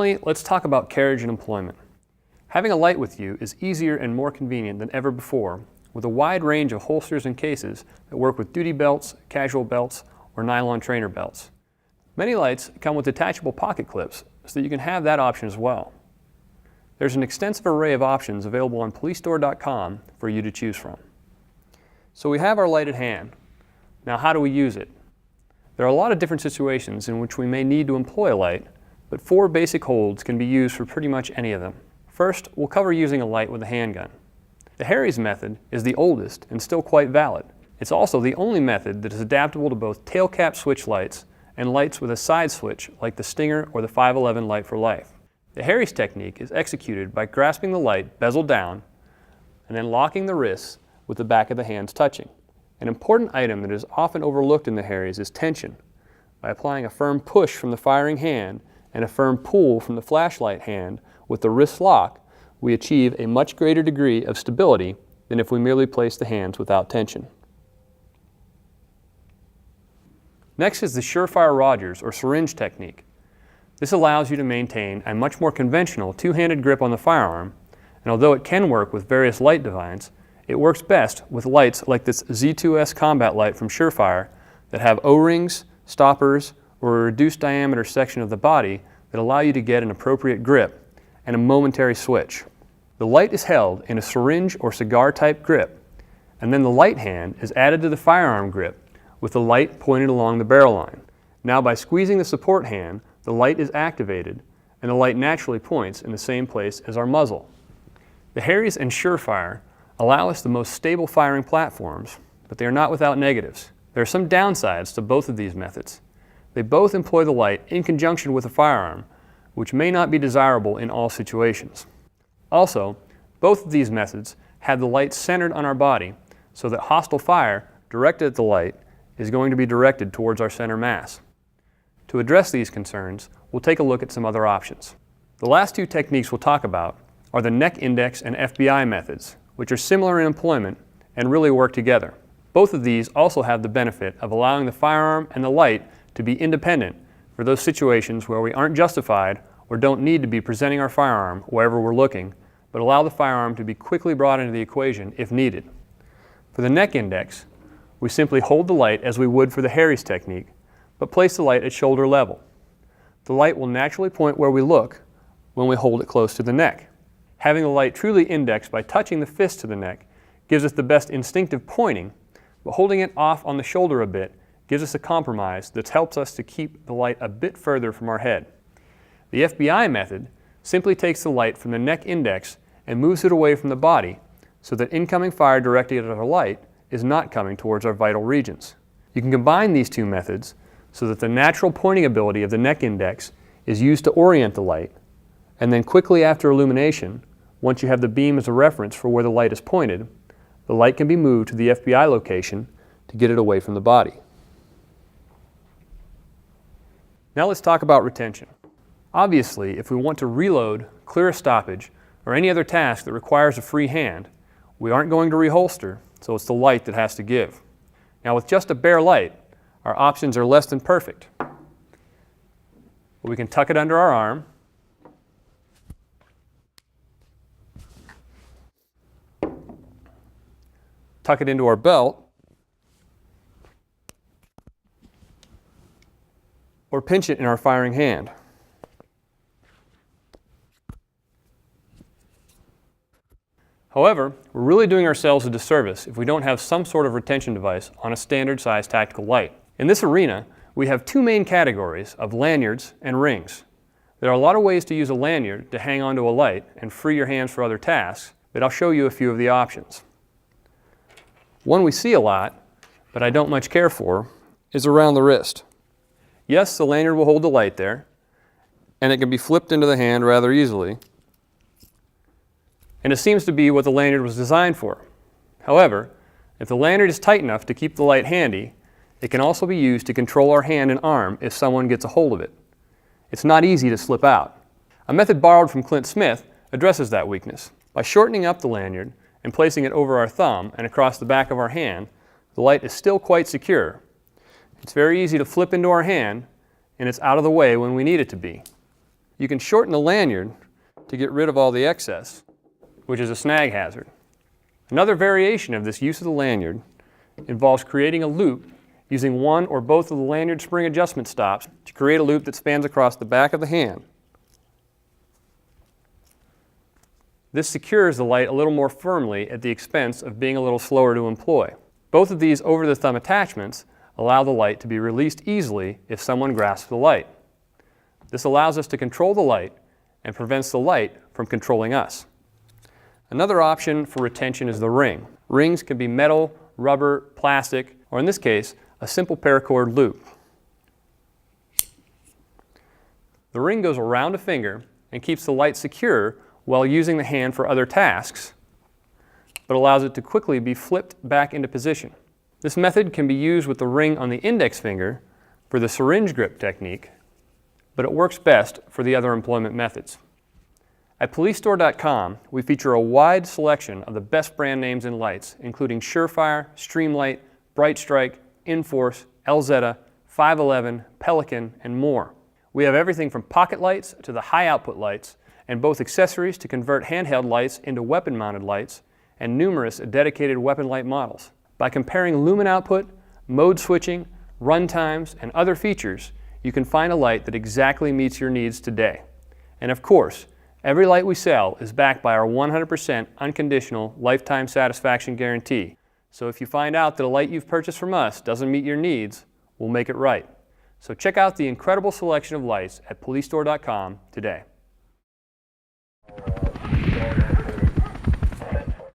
Finally, let's talk about carriage and employment. Having a light with you is easier and more convenient than ever before, with a wide range of holsters and cases that work with duty belts, casual belts, or nylon trainer belts. Many lights come with detachable pocket clips, so that you can have that option as well. There's an extensive array of options available on Policestore.com for you to choose from. So we have our light at hand. Now, how do we use it? There are a lot of different situations in which we may need to employ a light, but 4 basic holds can be used for pretty much any of them. First, we'll cover using a light with a handgun. The Harry's method is the oldest and still quite valid. It's also the only method that is adaptable to both tail cap switch lights and lights with a side switch like the Stinger or the 511 Light for Life. The Harry's technique is executed by grasping the light bezel down and then locking the wrists with the back of the hands touching. An important item that is often overlooked in the Harry's is tension. By applying a firm push from the firing hand and a firm pull from the flashlight hand with the wrist lock, we achieve a much greater degree of stability than if we merely place the hands without tension. Next is the Surefire Rogers or syringe technique. This allows you to maintain a much more conventional two-handed grip on the firearm, and although it can work with various light designs, it works best with lights like this Z2S combat light from Surefire that have O-rings, stoppers, or a reduced diameter section of the body that allow you to get an appropriate grip and a momentary switch. The light is held in a syringe or cigar type grip, and then the light hand is added to the firearm grip with the light pointed along the barrel line. Now by squeezing the support hand, the light is activated and the light naturally points in the same place as our muzzle. The Harry's and Surefire allow us the most stable firing platforms, but they are not without negatives. There are some downsides to both of these methods. They both employ the light in conjunction with a firearm, which may not be desirable in all situations. Also, both of these methods have the light centered on our body so that hostile fire directed at the light is going to be directed towards our center mass. To address these concerns, we'll take a look at some other options. The last 2 techniques we'll talk about are the neck index and FBI methods, which are similar in employment and really work together. Both of these also have the benefit of allowing the firearm and the light to be independent for those situations where we aren't justified or don't need to be presenting our firearm wherever we're looking, but allow the firearm to be quickly brought into the equation if needed. For the neck index, we simply hold the light as we would for the Harry's technique, but place the light at shoulder level. The light will naturally point where we look when we hold it close to the neck. Having the light truly indexed by touching the fist to the neck gives us the best instinctive pointing, but holding it off on the shoulder a bit gives us a compromise that helps us to keep the light a bit further from our head. The FBI method simply takes the light from the neck index and moves it away from the body so that incoming fire directed at our light is not coming towards our vital regions. You can combine these 2 methods so that the natural pointing ability of the neck index is used to orient the light, and then quickly after illumination, once you have the beam as a reference for where the light is pointed, the light can be moved to the FBI location to get it away from the body. Now let's talk about retention. Obviously, if we want to reload, clear a stoppage, or any other task that requires a free hand, we aren't going to reholster, so it's the light that has to give. Now with just a bare light, our options are less than perfect. We can tuck it under our arm, tuck it into our belt, or pinch it in our firing hand. However, we're really doing ourselves a disservice if we don't have some sort of retention device on a standard size tactical light. In this arena, we have 2 main categories of lanyards and rings. There are a lot of ways to use a lanyard to hang onto a light and free your hands for other tasks, but I'll show you a few of the options. One we see a lot, but I don't much care for, is around the wrist. Yes, the lanyard will hold the light there, and it can be flipped into the hand rather easily, and it seems to be what the lanyard was designed for. However, if the lanyard is tight enough to keep the light handy, it can also be used to control our hand and arm if someone gets a hold of it. It's not easy to slip out. A method borrowed from Clint Smith addresses that weakness. By shortening up the lanyard and placing it over our thumb and across the back of our hand, the light is still quite secure. It's very easy to flip into our hand, and it's out of the way when we need it to be. You can shorten the lanyard to get rid of all the excess, which is a snag hazard. Another variation of this use of the lanyard involves creating a loop using one or both of the lanyard spring adjustment stops to create a loop that spans across the back of the hand. This secures the light a little more firmly at the expense of being a little slower to employ. Both of these over-the-thumb attachments allow the light to be released easily if someone grasps the light. This allows us to control the light and prevents the light from controlling us. Another option for retention is the ring. Rings can be metal, rubber, plastic, or in this case, a simple paracord loop. The ring goes around a finger and keeps the light secure while using the hand for other tasks, but allows it to quickly be flipped back into position. This method can be used with the ring on the index finger for the syringe grip technique, but it works best for the other employment methods. At Policestore.com, we feature a wide selection of the best brand names in lights, including Surefire, Streamlight, Bright Strike, Inforce, LZ, 511, Pelican, and more. We have everything from pocket lights to the high output lights, and both accessories to convert handheld lights into weapon-mounted lights, and numerous dedicated weapon light models. By comparing lumen output, mode switching, run times, and other features, you can find a light that exactly meets your needs today. And of course, every light we sell is backed by our 100% unconditional lifetime satisfaction guarantee. So if you find out that a light you've purchased from us doesn't meet your needs, we'll make it right. So check out the incredible selection of lights at Policestore.com today.